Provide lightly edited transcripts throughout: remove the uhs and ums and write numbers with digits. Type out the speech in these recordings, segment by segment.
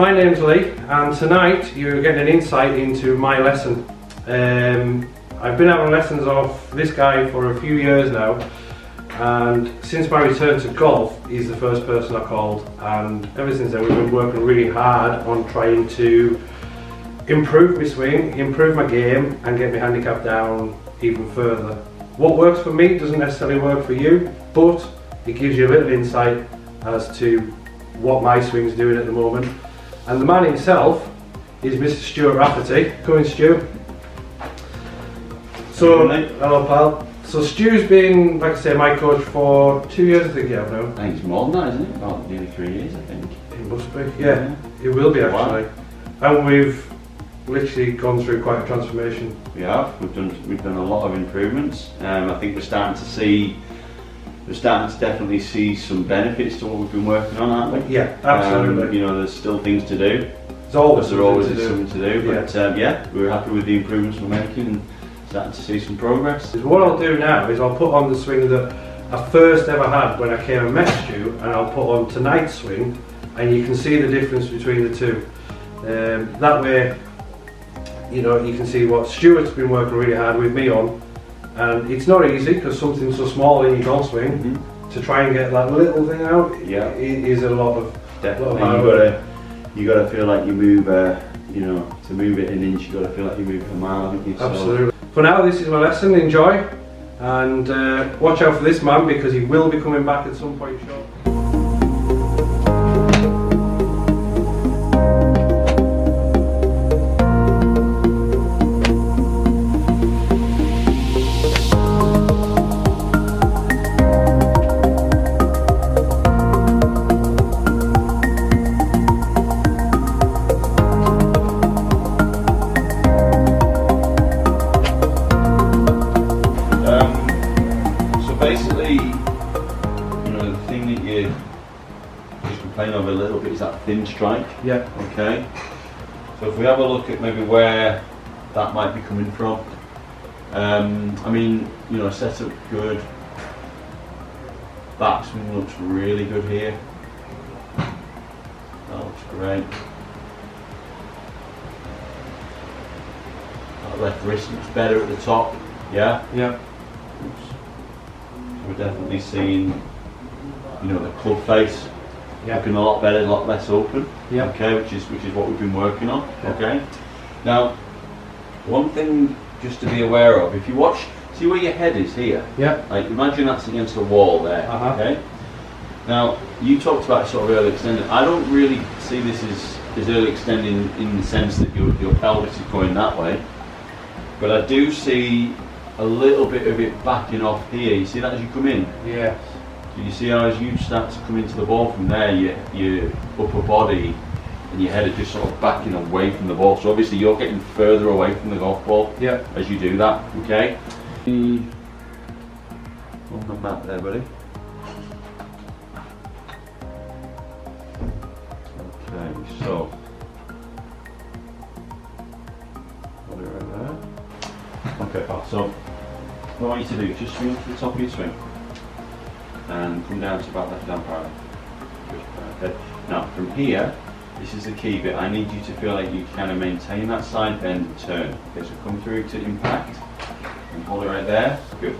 my name's Lee, and tonight you're getting an insight into my lesson. I've been having lessons off this guy for a few years now, and since my return to golf, he's the first person I called, and ever since then we've been working really hard on trying to improve my swing, improve my game, and get my handicap down even further. What works for me doesn't necessarily work for you, but it gives you a little insight as to what my swing's doing at the moment. And the man himself is Mr. Stuart Rafferty. Come in, Stu. So, hello pal. So Stu's been, like I say, my coach for 2 years, I think you have now. I think it's more than that, isn't it? About nearly 3 years, I think. It must be, yeah. It will be actually. Wow. And we've literally gone through quite a transformation. We have. We've done a lot of improvements. I think we're starting to definitely see some benefits to what we've been working on, aren't we? Yeah, absolutely. You know, there's still things to do. There's always something to do. But yeah, we're happy with the improvements we're making and starting to see some progress. What I'll do now is I'll put on the swing that I first ever had when I came and met Stu, and I'll put on tonight's swing, and you can see the difference between the two. That way, you know, you can see what Stuart's been working really hard with me on. And it's not easy because something so small in your golf swing, to try and get that little thing out, is a lot of definitely. You got to feel like you move. You know, to move it an inch, you got to feel like you move a mile. Absolutely. For now, this is my lesson. Enjoy, and watch out for this man because he will be coming back at some point shortly. Basically, you know, the thing that you just complain of a little bit is that thin strike. Yeah. Okay. So if we have a look at maybe where that might be coming from, I mean, you know, setup good. Backswing looks really good here. That looks great. That left wrist looks better at the top. Yeah. Yeah. We're definitely seeing, you know, the club face looking a lot better, a lot less open. Yeah. Okay, which is what we've been working on. Okay. Now, one thing just to be aware of, if you watch, see where your head is here. Yeah. Like imagine that's against the wall there. Okay. Now you talked about sort of early extending. I don't really see this as early extending in the sense that your pelvis is going that way, but I do see a little bit of it backing off here. You see that as you come in? Yes. So you see how as you start to come into the ball from there, your upper body and your head are just sort of backing away from the ball. So obviously you're getting further away from the golf ball as you do that, okay? On the mat there, buddy. Okay, so got it right there. Okay, so what I want you to do is just swing to the top of your swing and come down to about left hand parallel. Okay. Now from here, this is the key bit. I need you to feel like you kind of maintain that side bend and turn. Okay, so come through to impact and hold it right there. Good.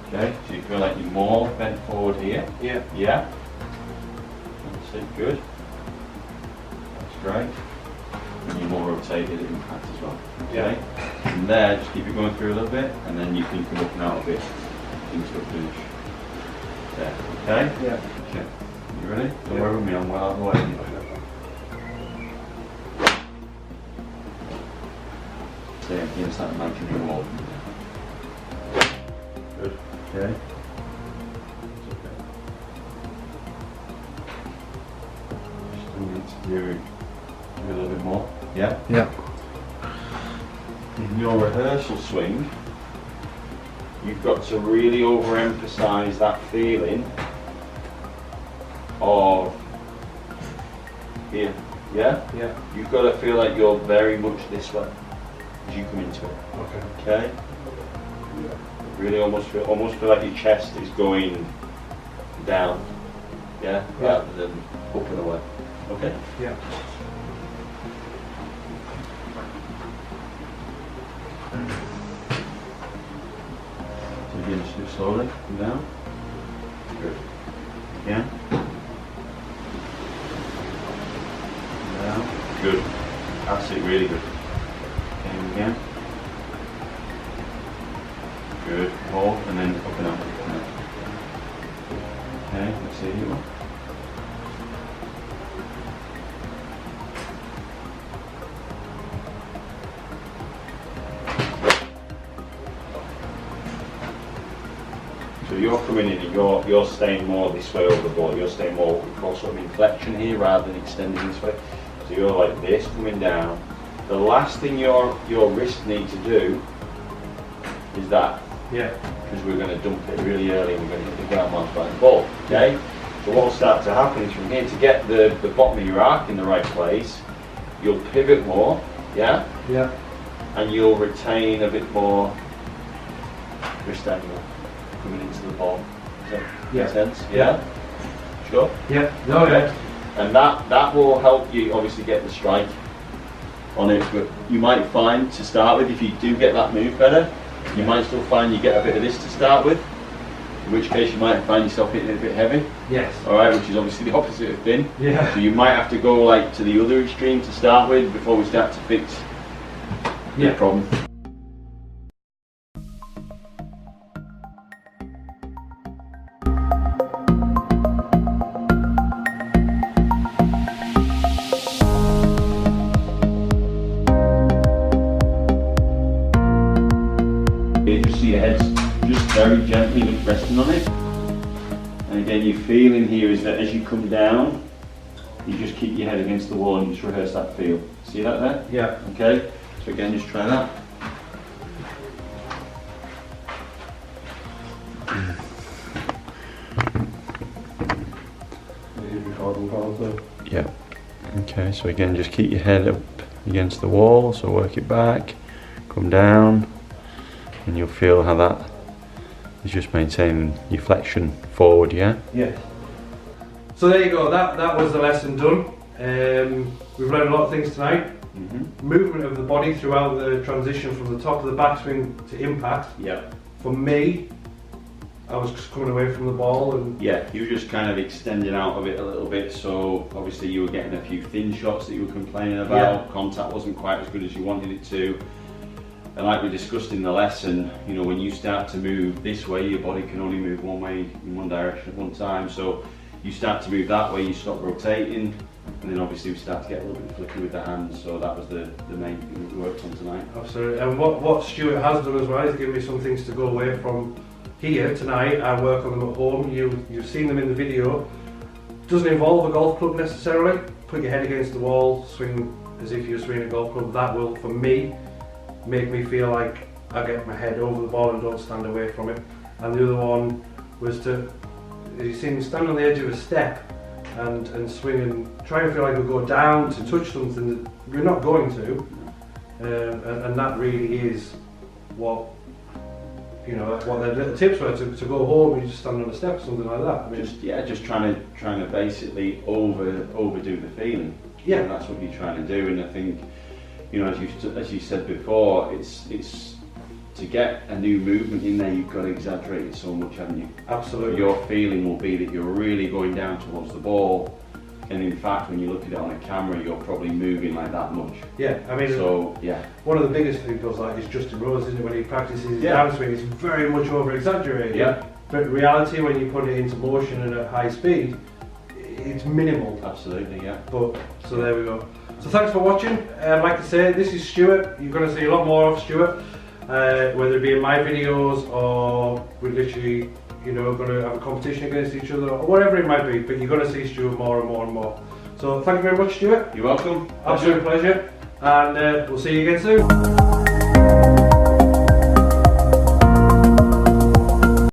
Okay, so you feel like you're more bent forward here. Yeah. Yeah. That's it. Good. That's great. And you're more rotated at impact as well. Okay. From there, just keep it going through a little bit, and then you can come up and out of it into a finish. There. Okay. Yeah. Okay. You ready? Don't worry with me. I'm well out of the way. Stay against that imaginary wall. Good. Okay. Just need to do a little bit more. Yeah? Yeah. In your rehearsal swing, you've got to really overemphasize that feeling of here. Yeah? Yeah. You've got to feel like you're very much this way as you come into it. Okay? Really almost feel like your chest is going down. Yeah? Rather than up and away. Okay? Yeah. Again, just do it slowly. Come down. Good. Again. Come down. Good. That's it. Really good. Again. Good. Hold and then up and out. Okay. Let's see you. So you're coming in and you're staying more this way over the ball. You're staying more what we call sort of inflection here rather than extending this way. So you're like this coming down. The last thing your wrist needs to do is that. Yeah. Because we're going to dump it really early and we're going to hit the ground marks by the ball. Okay? So what will start to happen is from here to get the bottom of your arc in the right place, you'll pivot more, yeah? Yeah. And you'll retain a bit more wrist angle coming into the ball. Does that make sense? Yeah? Sure? Yeah. No, okay. And that will help you obviously get the strike on it, but you might find to start with, if you do get that move better, you might still find you get a bit of this to start with, in which case you might find yourself hitting it a bit heavy. Yes. Alright, which is obviously the opposite of thin. Yeah. So you might have to go like to the other extreme to start with before we start to fix the problem. Just see your head's just very gently resting on it. And again, your feeling here is that as you come down, you just keep your head against the wall and you just rehearse that feel. See that there? Yeah. Okay? So again, just try that. Yeah. Okay, so again, just keep your head up against the wall, so work it back, come down, and you'll feel how that is just maintaining your flexion forward, yeah? Yeah. So there you go, that was the lesson done. We've learned a lot of things tonight. Movement of the body throughout the transition from the top of the backswing to impact. Yeah. For me, I was just coming away from the ball and... Yeah, you were just kind of extending out of it a little bit, so obviously you were getting a few thin shots that you were complaining about. Contact wasn't quite as good as you wanted it to. And like we discussed in the lesson, you know, when you start to move this way, your body can only move one way in one direction at one time. So you start to move that way, you stop rotating, and then obviously we start to get a little bit flicky with the hands. So that was the main thing that we worked on tonight. Absolutely. And what Stuart has done as well is given me some things to go away from here tonight. I work on them at home. You've seen them in the video. Doesn't involve a golf club necessarily. Put your head against the wall, swing as if you're swinging a golf club. That will, for me, make me feel like I get my head over the ball and don't stand away from it. And the other one was to, you see me stand on the edge of a step and swing and try and feel like you'll go down to touch something that you're not going to. And that really is what, you know, what their little tips were to go home and you just stand on a step or something like that. I mean, just trying to basically overdo the feeling. Yeah, and that's what you're trying to do. And I think, you know, as you said before, it's to get a new movement in there, you've got to exaggerate it so much, haven't you? Absolutely. Your feeling will be that you're really going down towards the ball, and in fact, when you look at it on a camera, you're probably moving like that much. Yeah, I mean, so yeah. One of the biggest people like is Justin Rose, isn't it? When he practices his downswing, it's very much over exaggerated. Yeah. But in reality, when you put it into motion and at high speed, it's minimal. Absolutely, yeah. But so there we go. So thanks for watching. Like I say, this is Stuart. You're going to see a lot more of Stuart, whether it be in my videos or we're literally, you know, going to have a competition against each other or whatever it might be. But you're going to see Stuart more and more and more. So thank you very much, Stuart. You're welcome. Absolute pleasure. And we'll see you again soon.